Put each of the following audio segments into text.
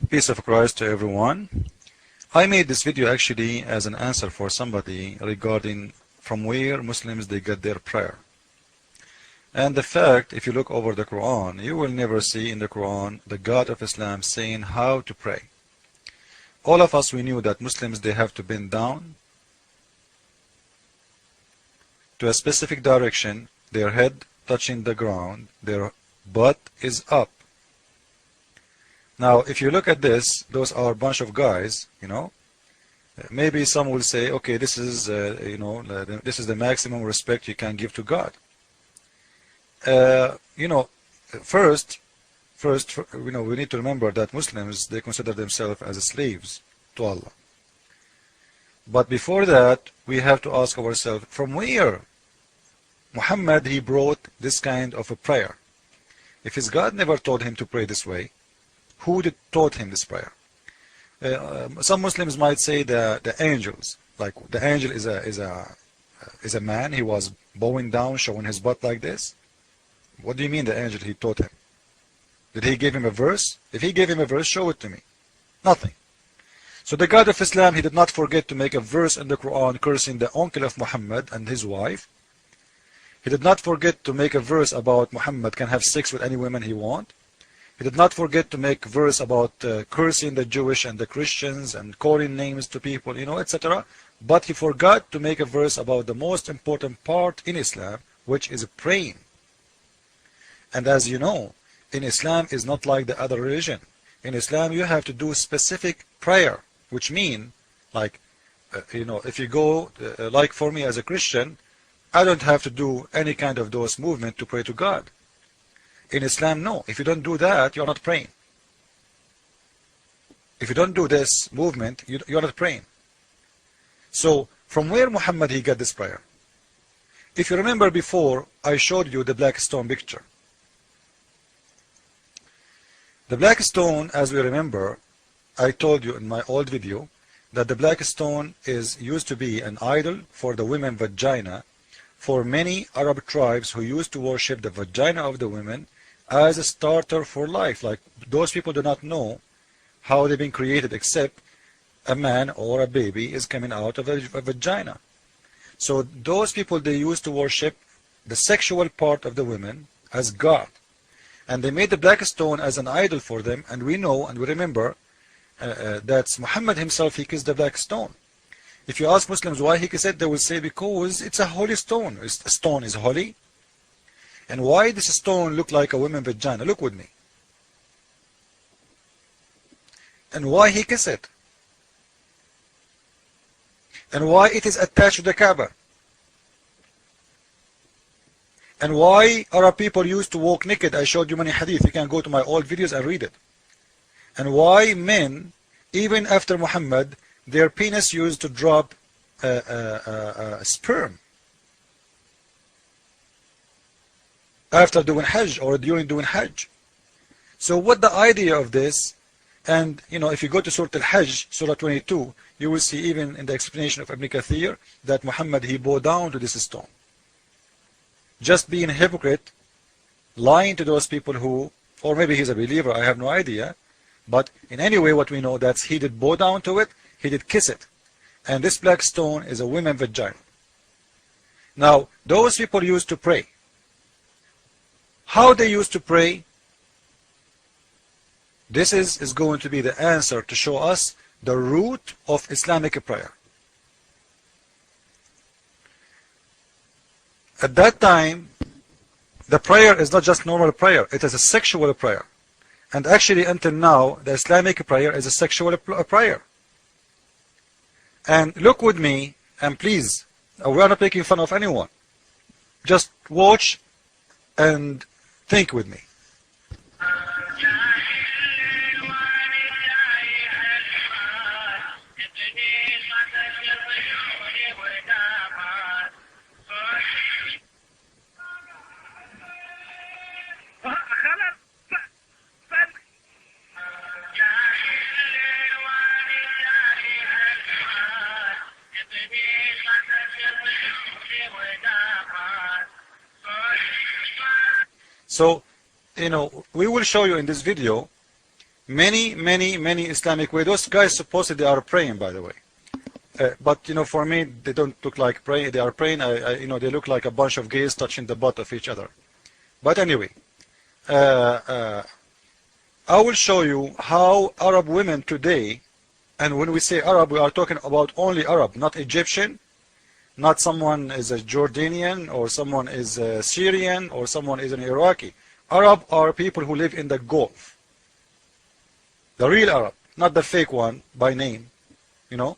Peace of Christ to everyone. I made this video actually as an answer for somebody regarding from where Muslims they get their prayer. And the fact, if you look over the Quran, you will never see in the Quran the God of Islam saying how to pray. All of us, we knew that Muslims, they have to bend down to a specific direction, their head touching the ground, their butt is up. Now, if you look at this, those are a bunch of guys, you know. Maybe some will say, okay, this is, this is the maximum respect you can give to God. First, we need to remember that Muslims, they consider themselves as slaves to Allah. But before that, we have to ask ourselves, from where Muhammad, he brought this kind of a prayer? If his God never told him to pray this way, who taught him this prayer? Some Muslims might say the angels, like the angel is a man. He was bowing down, showing his butt like this. What do you mean the angel he taught him? Did he give him a verse? If he gave him a verse, show it to me. Nothing. So the God of Islam, he did not forget to make a verse in the Quran cursing the uncle of Muhammad and his wife. He did not forget to make a verse about Muhammad can have sex with any woman he wants. He did not forget to make a verse about cursing the Jewish and the Christians and calling names to people, etc. But he forgot to make a verse about the most important part in Islam, which is praying. And as you know, in Islam is not like the other religion. In Islam, you have to do specific prayer, which mean, like, if you go, like for me as a Christian, I don't have to do any kind of those movement to pray to God. In Islam, no. If you don't do that, you're not praying. If you don't do this movement, you're not praying. So, from where Muhammad he got this prayer? If you remember before, I showed you the black stone picture. The black stone, as we remember, I told you in my old video, that the black stone used to be an idol for the women vagina, for many Arab tribes who used to worship the vagina of the women as a starter for life. Like those people do not know how they've been created except a man or a baby is coming out of a vagina. So those people, they used to worship the sexual part of the women as God. And they made the black stone as an idol for them. And we know and we remember that Muhammad himself, he kissed the black stone. If you ask Muslims why he kissed it, they will say because it's a holy stone. A stone is holy. And why does a stone look like a woman's vagina? Look with me. And why he kissed it? And why it is attached to the Kaaba? And why Arab people used to walk naked? I showed you many hadith. You can go to my old videos and read it. And why men, even after Muhammad, their penis used to drop sperm after doing Hajj or during doing Hajj. So what the idea of this? And if you go to Surah Al-Hajj, Surah 22, you will see even in the explanation of Ibn Kathir that Muhammad he bowed down to this stone. Just being a hypocrite, lying to those people who, or maybe he's a believer, I have no idea. But in any way, what we know that he did bow down to it, he did kiss it. And this black stone is a woman's vagina. Now, those people used to pray. How they used to pray? This is going to be the answer to show us the root of Islamic prayer. At that time, the prayer is not just normal prayer, it is a sexual prayer. And actually until now, the Islamic prayer is a sexual prayer. And look with me, and please, we are not making fun of anyone. Just watch and think with me. So, we will show you in this video Many Islamic way. Those guys supposedly are praying, by the way. But you know, for me, they don't look like praying. They are praying. You know, they look like a bunch of gays touching the butt of each other. But anyway, I will show you how Arab women today, and when we say Arab, we are talking about only Arab, not Egyptian, not someone is a Jordanian, or someone is a Syrian, or someone is an Iraqi. Arab are people who live in the Gulf. The real Arab, not the fake one by name, you know.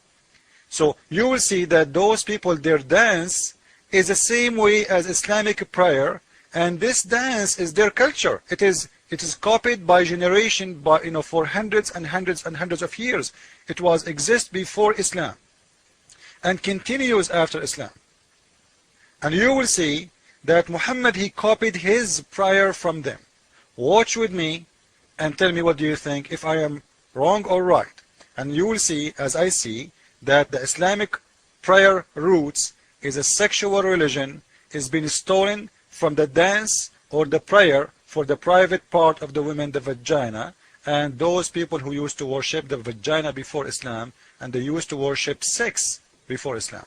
So you will see that those people, their dance is the same way as Islamic prayer, and this dance is their culture. It is copied by generation, by, you know, for hundreds and hundreds and hundreds of years. It was exist before Islam and continues after Islam. And you will see that Muhammad, he copied his prayer from them. Watch with me and tell me what do you think, if I am wrong or right. And you will see, as I see, that the Islamic prayer roots is a sexual religion, is being stolen from the dance or the prayer for the private part of the women, the vagina, and those people who used to worship the vagina before Islam, and they used to worship sex before Islam.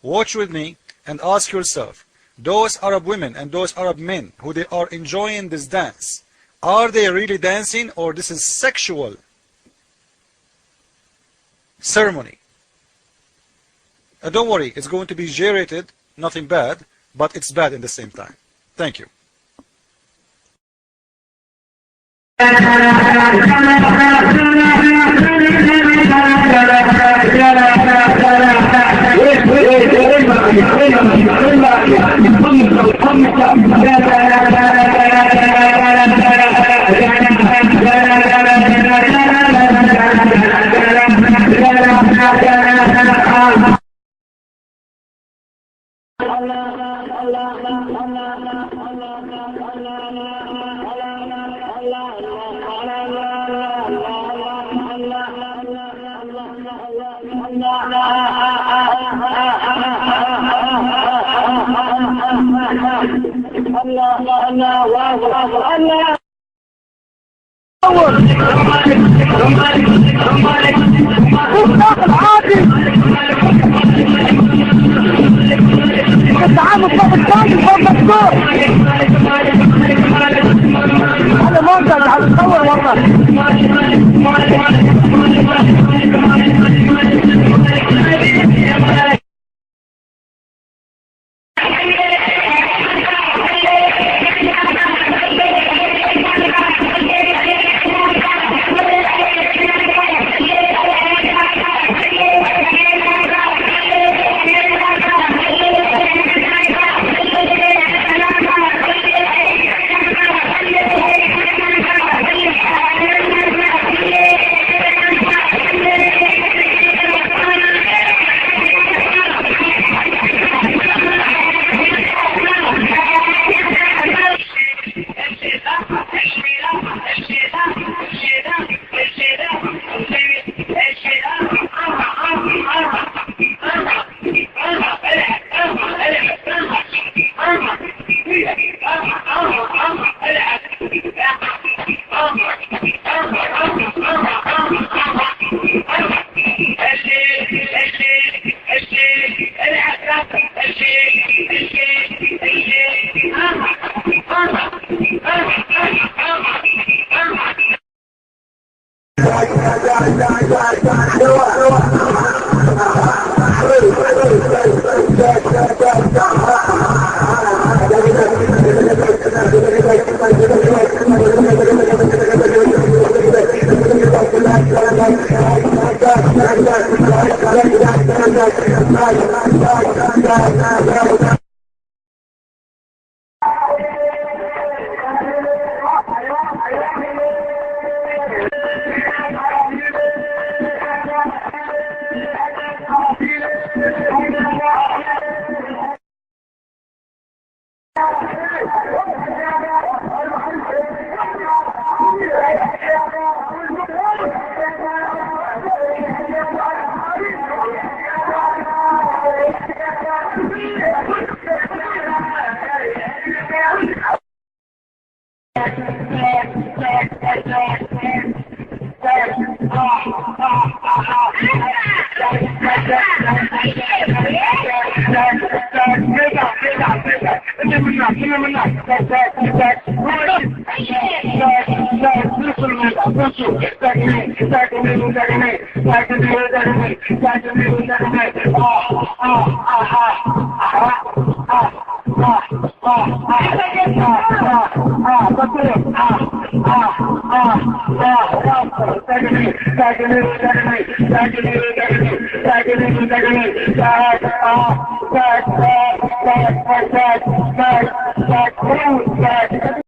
Watch with me and ask yourself, those Arab women and those Arab men who they are enjoying this dance, are they really dancing, or this is sexual ceremony? And don't worry, it's going to be G-rated, nothing bad, but it's bad in the same time. Thank you. Back.